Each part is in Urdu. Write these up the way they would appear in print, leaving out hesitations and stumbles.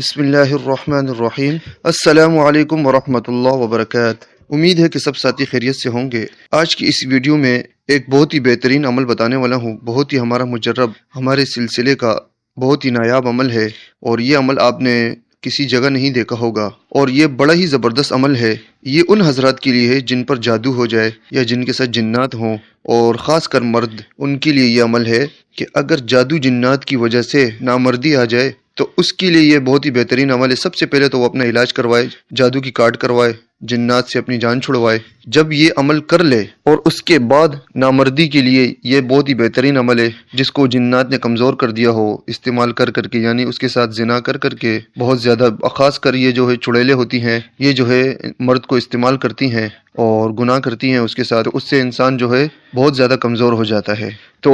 بسم اللہ الرحمن الرحیم۔ السلام علیکم ورحمۃ اللہ وبرکاتہ۔ امید ہے کہ سب ساتھی خیریت سے ہوں گے۔ آج کی اس ویڈیو میں ایک بہت ہی بہترین عمل بتانے والا ہوں، بہت ہی ہمارا مجرب، ہمارے سلسلے کا بہت ہی نایاب عمل ہے، اور یہ عمل آپ نے کسی جگہ نہیں دیکھا ہوگا، اور یہ بڑا ہی زبردست عمل ہے۔ یہ ان حضرات کے لیے ہے جن پر جادو ہو جائے یا جن کے ساتھ جنات ہوں، اور خاص کر مرد، ان کے لیے یہ عمل ہے کہ اگر جادو جنات کی وجہ سے نامردی آ جائے تو اس کے لیے یہ بہت ہی بہترین عمل ہے۔ سب سے پہلے تو وہ اپنا علاج کروائے، جادو کی کارڈ کروائے، جنات سے اپنی جان چھڑوائے۔ جب یہ عمل کر لے اور اس کے بعد نامردی کے لیے یہ بہت ہی بہترین عمل ہے، جس کو جنات نے کمزور کر دیا ہو استعمال کر کر کے، یعنی اس کے ساتھ زنا کر کر کے بہت زیادہ، خاص کر یہ جو ہے چڑیلیں ہوتی ہیں، یہ جو ہے مرد کو استعمال کرتی ہیں اور گناہ کرتی ہیں اس کے ساتھ، اس سے انسان جو ہے بہت زیادہ کمزور ہو جاتا ہے۔ تو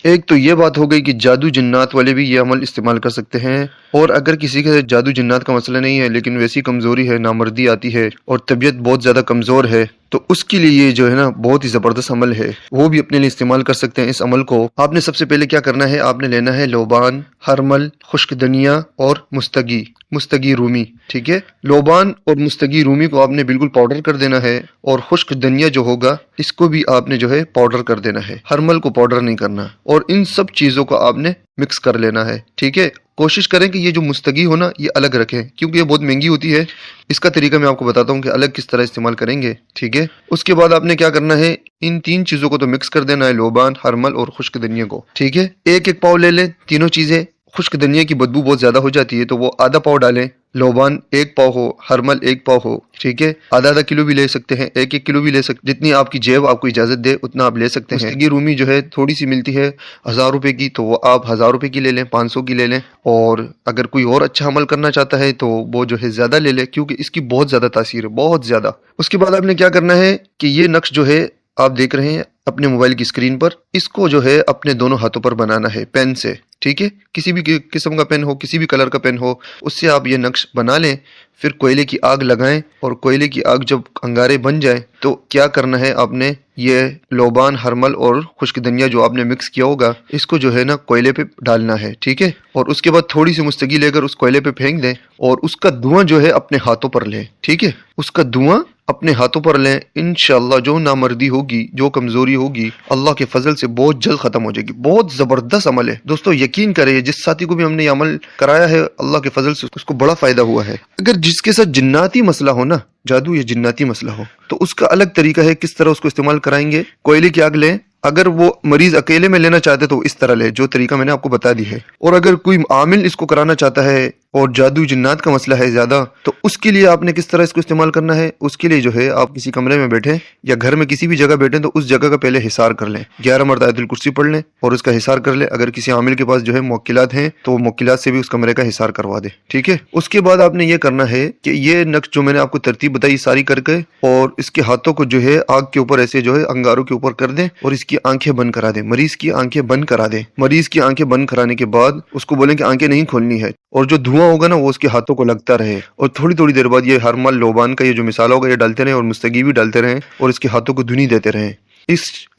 ایک تو یہ بات ہو گئی کہ جادو جنات والے بھی یہ عمل استعمال کر سکتے ہیں، اور اگر کسی کے جادو جنات کا مسئلہ نہیں ہے لیکن ویسی کمزوری ہے، نامردی آتی ہے اور طبیعت بہت زیادہ کمزور ہے، تو اس کے لیے یہ جو ہے نا بہت ہی زبردست عمل ہے، وہ بھی اپنے لیے استعمال کر سکتے ہیں۔ اس عمل کو آپ نے سب سے پہلے کیا کرنا ہے، آپ نے لینا ہے لوبان، ہرمل، خشک دھنیا اور مستگی رومی، ٹھیک ہے۔ لوبان اور مستگی رومی کو آپ نے بالکل پاؤڈر کر دینا ہے، اور خشک دھنیا جو ہوگا اس کو بھی آپ نے جو ہے پاؤڈر کر دینا ہے، ہرمل کو پاؤڈر نہیں کرنا، اور ان سب چیزوں کو آپ نے مکس کر لینا ہے، ٹھیک ہے۔ کوشش کریں کہ یہ جو مستگی ہو نا یہ الگ رکھیں، کیونکہ یہ بہت مہنگی ہوتی ہے۔ اس کا طریقہ میں آپ کو بتاتا ہوں کہ الگ کس طرح استعمال کریں گے، ٹھیک ہے۔ اس کے بعد آپ نے کیا کرنا ہے، ان تین چیزوں کو تو مکس کر دینا ہے، لوبان، ہرمل اور خشک دھنیا کو، ٹھیک ہے۔ ایک ایک پاؤ لے لیں تینوں چیزیں۔ خشک دھنیا کی بدبو بہت زیادہ ہو جاتی ہے تو وہ آدھا پاؤ ڈالیں، لوبان ایک پاؤ ہو، ہرمل ایک پاؤ ہو، ٹھیک ہے۔ آدھا کلو بھی لے سکتے ہیں، ایک کلو بھی لے سکتے، جتنی آپ کی جیب آپ کو اجازت دے اتنا آپ لے سکتے ہیں۔ مستگی رومی جو ہے تھوڑی سی ملتی ہے 1000 روپے کی، تو وہ آپ 1000 روپے کی لے لیں، 500 کی لے لیں، اور اگر کوئی اور اچھا عمل کرنا چاہتا ہے تو وہ جو ہے زیادہ لے لے، کیونکہ اس کی بہت زیادہ تاثیر ہے، بہت زیادہ۔ اس کے بعد آپ نے کیا کرنا ہے کہ یہ نقش جو ہے آپ دیکھ رہے ہیں اپنے موبائل کی اسکرین پر، اس کو جو ہے اپنے دونوں ہاتھوں پر بنانا ہے پین سے، ٹھیک ہے۔ کسی بھی قسم کا پین ہو، کسی بھی کلر کا پین ہو، اس سے آپ یہ نقش بنا لیں۔ پھر کوئلے کی آگ لگائیں، اور کوئلے کی آگ جب انگارے بن جائیں تو کیا کرنا ہے، آپ نے یہ لوبان، ہرمل اور خشک دھنیا جو آپ نے مکس کیا ہوگا اس کو جو ہے نا کوئلے پہ ڈالنا ہے، ٹھیک ہے۔ اور اس کے بعد تھوڑی سی مستگی لے کر اس کوئلے پہ پھینک دیں، اور اس کا دھواں جو ہے اپنے ہاتھوں پر لیں، ٹھیک ہے۔ اس کا دھواں اپنے ہاتھوں پر لیں، انشاءاللہ جو نامردی ہوگی، جو کمزوری ہوگی، اللہ کے فضل سے بہت جلد ختم ہو جائے گی۔ بہت زبردست عمل ہے دوستو، یقین کریں، جس ساتھی کو بھی ہم نے یہ عمل کرایا ہے اللہ کے فضل سے اس کو بڑا فائدہ ہوا ہے۔ اگر جس کے ساتھ جناتی مسئلہ ہو نا، جادو یا جناتی مسئلہ ہو، تو اس کا الگ طریقہ ہے کس طرح اس کو استعمال کرائیں گے۔ کوئلے کی آگ لیں، اگر وہ مریض اکیلے میں لینا چاہتے تو اس طرح لے، جو طریقہ میں نے آپ کو بتا دی ہے۔ اور اگر کوئی عامل اس کو کرانا چاہتا ہے اور جادو جنات کا مسئلہ ہے زیادہ، تو اس کے لیے آپ نے کس طرح اس کو استعمال کرنا ہے، اس کے لیے جو ہے آپ کسی کمرے میں بیٹھیں یا گھر میں کسی بھی جگہ بیٹھیں تو اس جگہ کا پہلے حصار کر لیں، 11 مرتبہ آیت الکرسی پڑھ لیں اور اس کا حصار کر لیں۔ اگر کسی عامل کے پاس جو ہے موکلات ہیں تو وہ موکلات سے بھی اس کمرے کا حصار کروا دے، ٹھیک ہے۔ اس کے بعد آپ نے یہ کرنا ہے کہ یہ نقش جو میں نے آپ کو ترتیب بتائی ساری کر کے، اور اس کے ہاتھوں کو جو ہے آگ کے اوپر ایسے جو ہے انگاروں کے اوپر کر دیں، اور اس کی آنکھیں بند کرا دیں، مریض کی آنکھیں بند کرا دیں۔ مریض کی آنکھیں بند کرانے کے بعد اس کو بولیں کہ آنکھیں نہیں کھولنی ہے، اور جو دھواں ہوگا نا وہ اس کے ہاتھوں کو لگتا رہے، اور تھوڑی تھوڑی دیر بعد یہ ہرمل، لوبان کا یہ جو مثال ہوگا یہ ڈالتے رہیں، اور مستگی بھی ڈالتے رہیں، اور اس کے ہاتھوں کو دھنی دیتے رہیں۔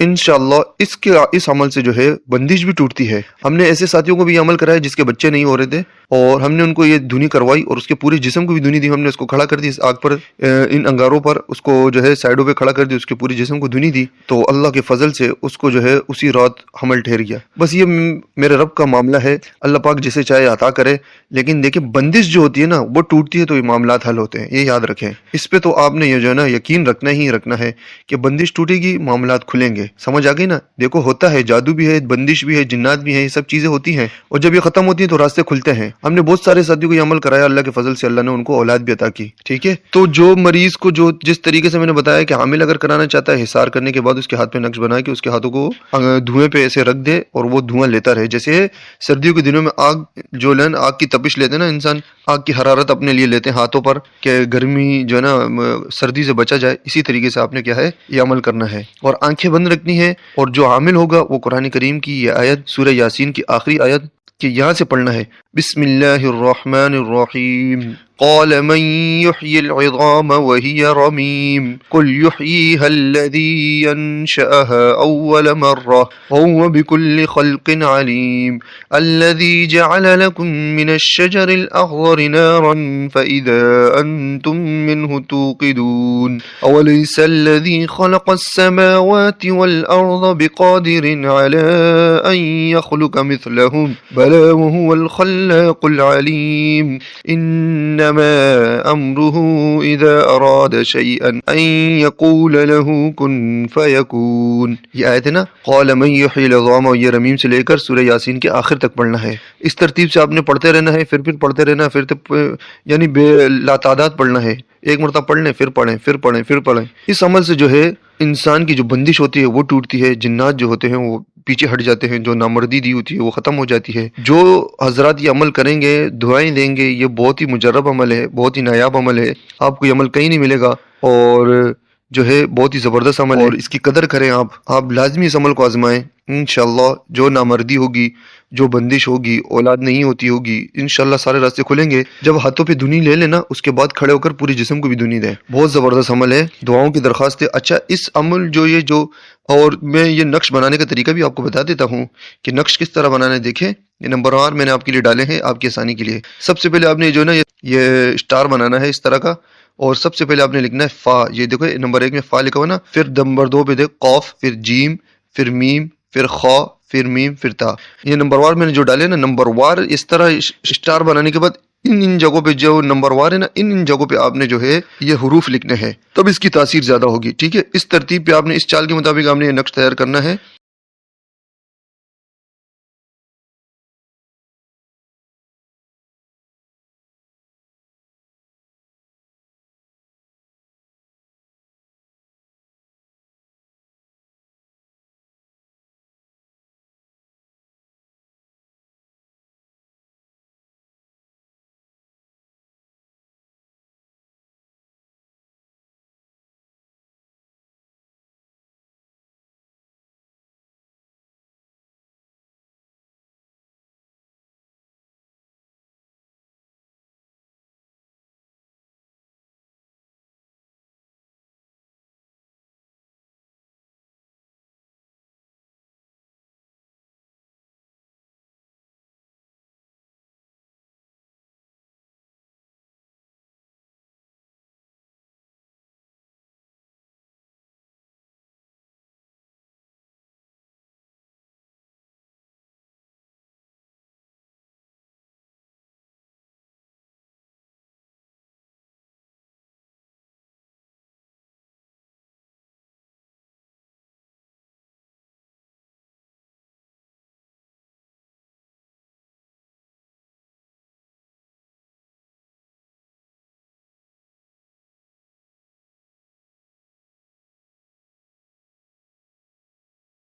انشاءاللہ اس عمل سے جو ہے بندش بھی ٹوٹتی ہے۔ ہم نے ایسے ساتھیوں کو بھی یہ عمل کرایا جس کے بچے نہیں ہو رہے تھے، اور ہم نے ان کو یہ دھنی کروائی، اور اس کے پورے جسم کو بھی دھنی دی۔ ہم نے اس کو کھڑا کر دی اس آگ پر، ان انگاروں پر اس کو جو ہے سائڈوں پہ کھڑا کر دی، اس کے پورے جسم کو دھنی دی، تو اللہ کے فضل سے اس کو جو ہے اسی رات حمل ٹھہر گیا۔ بس یہ میرے رب کا معاملہ ہے، اللہ پاک جسے چاہے عطا کرے، لیکن دیکھیں بندش جو ہوتی ہے نا وہ ٹوٹتی ہے تو یہ معاملات حل ہوتے ہیں، یہ یاد رکھیں۔ اس پہ تو آپ نے یہ جو ہے نا یقین رکھنا ہی رکھنا ہے کہ بندش ٹوٹے گی معاملات کھلیں گے، سمجھ آ گئی نا۔ دیکھو ہوتا ہے، جادو بھی ہے، بندش بھی ہے، جنات بھی ہیں، یہ سب چیزیں ہوتی ہیں، اور جب یہ ختم ہوتی ہیں تو راستے کھلتے ہیں۔ ہم نے بہت سارے ساتھیوں کو یہ عمل کرایا، اللہ کے فضل سے اللہ نے ان کو اولاد بھی عطا کی، ٹھیک ہے۔ تو جو مریض کو جو جس طریقے سے میں نے بتایا کہ حامل اگر کرانا چاہتا ہے، حصار کرنے کے بعد اس کے ہاتھ پہ نقش بنا کے اس کے ہاتھوں کو دھوئیں پہ ایسے رکھ دے، اور وہ دھواں لیتا رہے۔ جیسے سردیوں کے دنوں میں آگ جو آگ کی تپش لیتے ہیں نا انسان، آگ کی حرارت اپنے لیے لیتے ہیں ہاتھوں پر کہ گرمی جو ہے نا سردی سے بچا جائے، اسی طریقے سے آپ نے کیا ہے یہ عمل کرنا ہے، اور آنکھیں بند رکھنی ہے۔ اور جو عامل ہوگا وہ قرآن کریم کی یہ آیت، سورہ یاسین کی آخری آیت کہ یہاں سے پڑھنا ہے، بسم اللہ الرحمن الرحیم قال من يحيي العظام وهي رميم قل يحييها الذي ينشأها أول مرة وهو بكل خلق عليم الذي جعل لكم من الشجر الأخضر نارا فإذا أنتم منه توقدون أوليس الذي خلق السماوات والأرض بقادر على أن يخلق مثلهم بلى وهو الخلاق العليم إنما أمره إذا أراد شيئا أن يقول له كن فيكون. یہ آیت ہے نا قال من يحيي العظام، اور یہ رمیم سے لے کر سورہ یاسین کے آخر تک پڑھنا ہے. اس ترتیب سے آپ نے پڑھتے رہنا ہے، پھر پڑھتے رہنا، یعنی بے لاتعداد پڑھنا ہے. ایک مرتبہ پڑھ لیں، پھر پڑھیں، پھر پڑھیں، پھر پڑھیں. اس عمل سے جو ہے انسان کی جو بندش ہوتی ہے وہ ٹوٹتی ہے، جنات جو ہوتے ہیں وہ پیچھے ہٹ جاتے ہیں، جو نامردی دی ہوتی ہے وہ ختم ہو جاتی ہے. جو حضرات یہ عمل کریں گے، دعائیں دیں گے، یہ بہت ہی مجرب عمل ہے، بہت ہی نایاب عمل ہے. آپ کو یہ عمل کہیں نہیں ملے گا اور جو ہے بہت ہی زبردست عمل ہے، اور اس کی قدر کریں. آپ لازمی اس عمل کو آزمائیں. انشاءاللہ جو نامردی ہوگی، جو بندش ہوگی، اولاد نہیں ہوتی ہوگی، انشاءاللہ سارے راستے کھلیں گے. جب ہاتھوں پہ دھنی لے لینا، اس کے بعد کھڑے ہو کر پورے جسم کو بھی دھنی دیں. بہت زبردست عمل ہے، دعاؤں کی درخواست ہے. اچھا، اس عمل اور میں یہ نقش بنانے کا طریقہ بھی آپ کو بتا دیتا ہوں کہ نقش کس طرح بنانا ہے. دیکھیں یہ نمبر وار میں نے آپ کے لیے ڈالے ہیں آپ کی آسانی کے لیے. سب سے پہلے آپ نے جو نا یہ اسٹار بنانا ہے اس طرح کا، اور سب سے پہلے آپ نے لکھنا ہے فا. یہ دیکھو نمبر 1 میں فا لکھا ہوا نا، پھر نمبر 2 پہ دیکھ قوف، پھر جیم، پھر میم، پھر خا، پھر میم، پھر تا. یہ نمبر وار میں نے جو ڈالے نا، نمبر وار اس طرح اسٹار بنانے کے بعد ان جگہوں پہ جو نمبر وار ہے نا، ان جگہوں پہ آپ نے جو ہے یہ حروف لکھنے ہیں، تب اس کی تاثیر زیادہ ہوگی. ٹھیک ہے، اس ترتیب پہ آپ نے اس چال کے مطابق آپ نے یہ نقش تیار کرنا ہے.